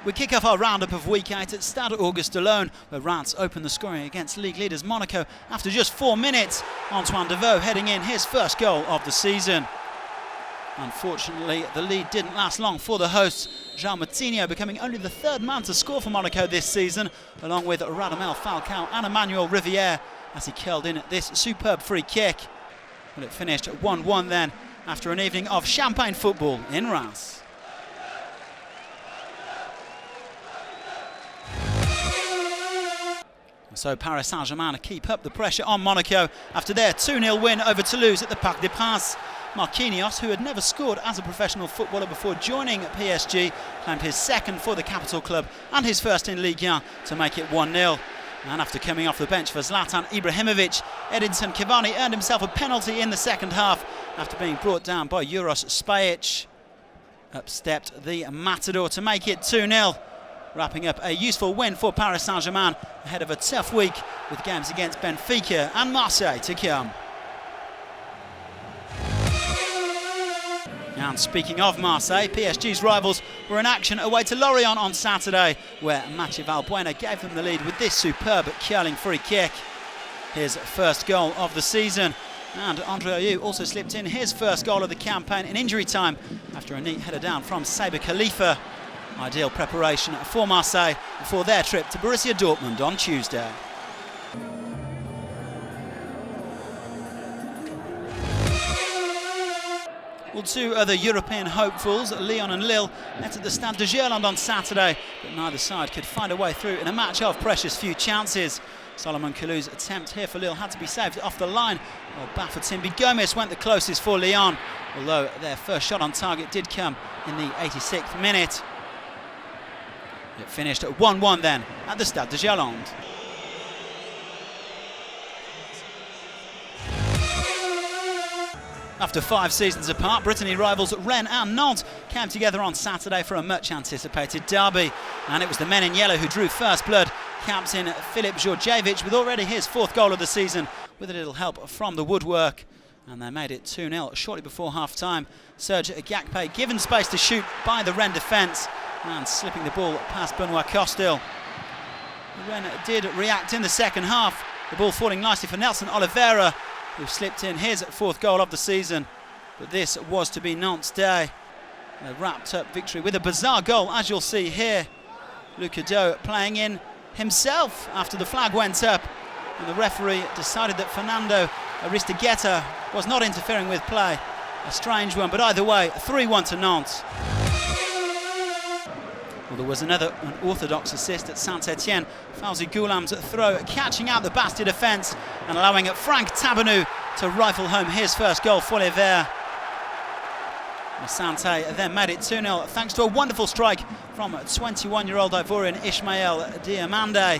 We kick off our roundup of Week 8 at Stade Auguste Delon, where Reims opened the scoring against league leaders Monaco after just 4 minutes. Antoine Deveau heading in his first goal of the season. Unfortunately, the lead didn't last long for the hosts. João Moutinho becoming only the third man to score for Monaco this season, along with Radamel Falcao and Emmanuel Rivière, as he curled in this superb free kick. Well, it finished 1-1 then, after an evening of champagne football in Reims. So Paris Saint-Germain keep up the pressure on Monaco after their 2-0 win over Toulouse at the Parc des Princes. Marquinhos, who had never scored as a professional footballer before joining PSG, claimed his second for the capital club and his first in Ligue 1 to make it 1-0. And after coming off the bench for Zlatan Ibrahimovic, Edinson Cavani earned himself a penalty in the second half after being brought down by Uros Spajic. Up stepped the Matador to make it 2-0. Wrapping up a useful win for Paris Saint-Germain ahead of a tough week with games against Benfica and Marseille to come. And speaking of Marseille, PSG's rivals were in action away to Lorient on Saturday, where Mathieu VALBUENA gave them the lead with this superb curling free kick. His first goal of the season. And André also slipped in his first goal of the campaign in injury time after a neat header down from Saber Khalifa. Ideal preparation for Marseille before their trip to Borussia Dortmund on Tuesday. Well, two other European hopefuls, Lyon and Lille, met at the Stade de Girondins on Saturday, but neither side could find a way through in a match of precious few chances. Solomon Kalou's attempt here for Lille had to be saved off the line, while Bafétimbi Gomis went the closest for Lyon, although their first shot on target did come in the 86th minute. It finished at 1-1 then at the Stade de Girondins. After 5 seasons apart, Brittany rivals Rennes and Nantes came together on Saturday for a much anticipated derby. And it was the men in yellow who drew first blood. Captain Filip Georgievich with already his 4th goal of the season, with a little help from the woodwork. And they made it 2-0 shortly before half-time. Serge Gakpe given space to shoot by the Rennes defence and slipping the ball past Benoit Costil. Rennes did react in the second half, the ball falling nicely for Nelson Oliveira, who slipped in his 4th goal of the season. But this was to be Nantes' day. A wrapped-up victory with a bizarre goal, as you'll see here. Luca Do playing in himself after the flag went up, and the referee decided that Fernando Aristeguieta was not interfering with play. A strange one, but either way, 3-1 to Nantes. Well, there was another unorthodox assist at Saint-Etienne. Fauzi Goulam's throw catching out the Bastia defence and allowing Frank Tabernou to rifle home his first goal for Les Verts. Sante then made it 2-0 thanks to a wonderful strike from 21-year-old Ivorian Ismael Diamande.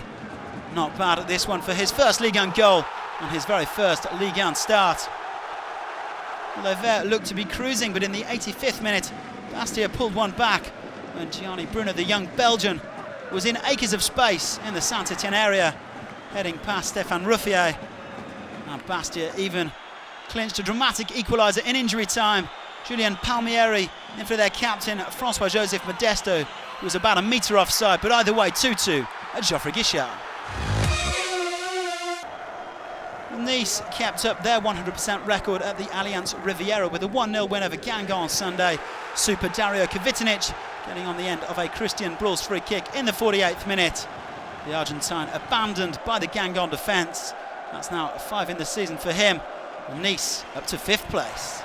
Not bad at this one for his first Ligue 1 goal on his very first Ligue 1 start. Les Verts looked to be cruising, but in the 85th minute, Bastia pulled one back when Gianni Brunner, the young Belgian, was in acres of space in the Saint-Etienne area, heading past Stéphane Ruffier. And Bastia even clinched a dramatic equaliser in injury time. Julien Palmieri in for their captain, François-Joseph Modesto, who was about a metre offside, but either way, 2-2 at Geoffrey Guichard. Nice kept up their 100% record at the Allianz Riviera with a 1-0 win over Guingamp on Sunday. Super Dario Kvitinic getting on the end of a Christian Bruls free kick in the 48th minute. The Argentine abandoned by the Guingamp defence. That's now 5 in the season for him. And Nice up to 5th place.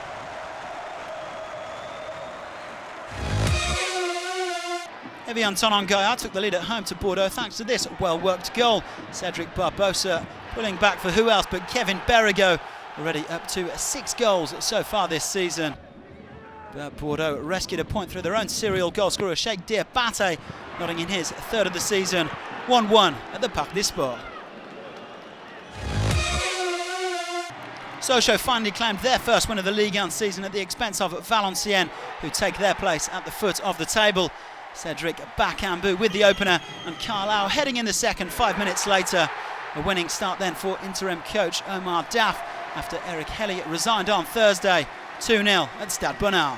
Evian Tonangaya took the lead at home to Bordeaux thanks to this well-worked goal. Cedric Barbosa pulling back for who else but Kevin Berrigo, already up to 6 goals so far this season. But Bordeaux rescued a point through their own serial goal scorer Cheikh Diabate, nodding in his 3rd of the season. 1-1 at the Parc des Sports. Sochaux finally claimed their first win of the Ligue 1 season at the expense of Valenciennes, who take their place at the foot of the table. Cedric Bakambu with the opener and Carlau heading in the second 5 minutes later. A winning start then for interim coach Omar Daf after Eric Helly resigned on Thursday. 2-0 at Stade Bonal.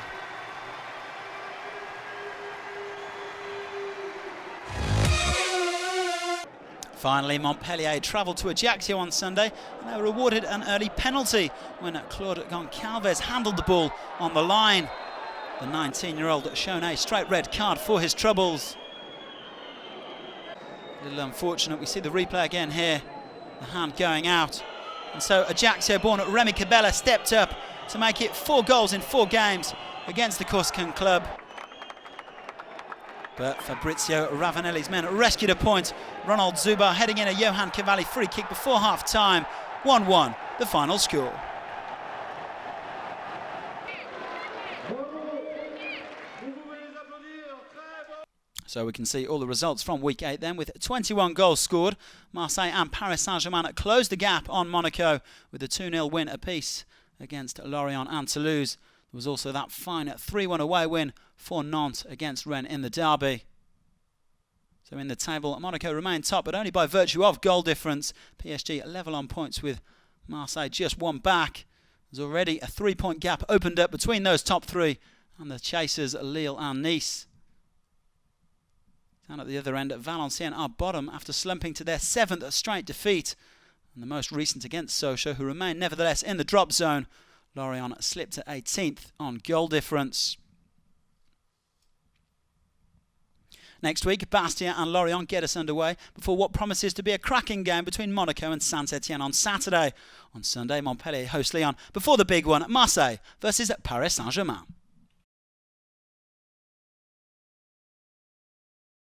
Finally, Montpellier travelled to Ajaccio on Sunday and they were awarded an early penalty when Claude Goncalves handled the ball on the line. The 19-year-old shown a straight red card for his troubles. A little unfortunate. We see the replay again here. The hand going out. And so Ajaccio-born Remy Cabella stepped up to make it 4 goals in 4 games against the Corsican club. But Fabrizio Ravanelli's men rescued a point. Ronald Zuba heading in a Johan Cavalli free kick before half-time. 1-1, the final score. So we can see all the results from Week 8 then, with 21 goals scored. Marseille and Paris Saint-Germain closed the gap on Monaco with a 2-0 win apiece against Lorient and Toulouse. There was also that fine 3-1 away win for Nantes against Rennes in the derby. So in the table, Monaco remain top, but only by virtue of goal difference. PSG level on points with Marseille just 1 back. There's already a 3-point gap opened up between those top 3 and the chasers Lille and Nice. Down at the other end, Valenciennes are bottom after slumping to their 7th straight defeat, and the most recent against Sochaux, who remain nevertheless in the drop zone. Lorient slipped to 18th on goal difference. Next week, Bastia and Lorient get us underway before what promises to be a cracking game between Monaco and Saint-Etienne on Saturday. On Sunday, Montpellier host Lyon before the big one, Marseille versus Paris Saint-Germain.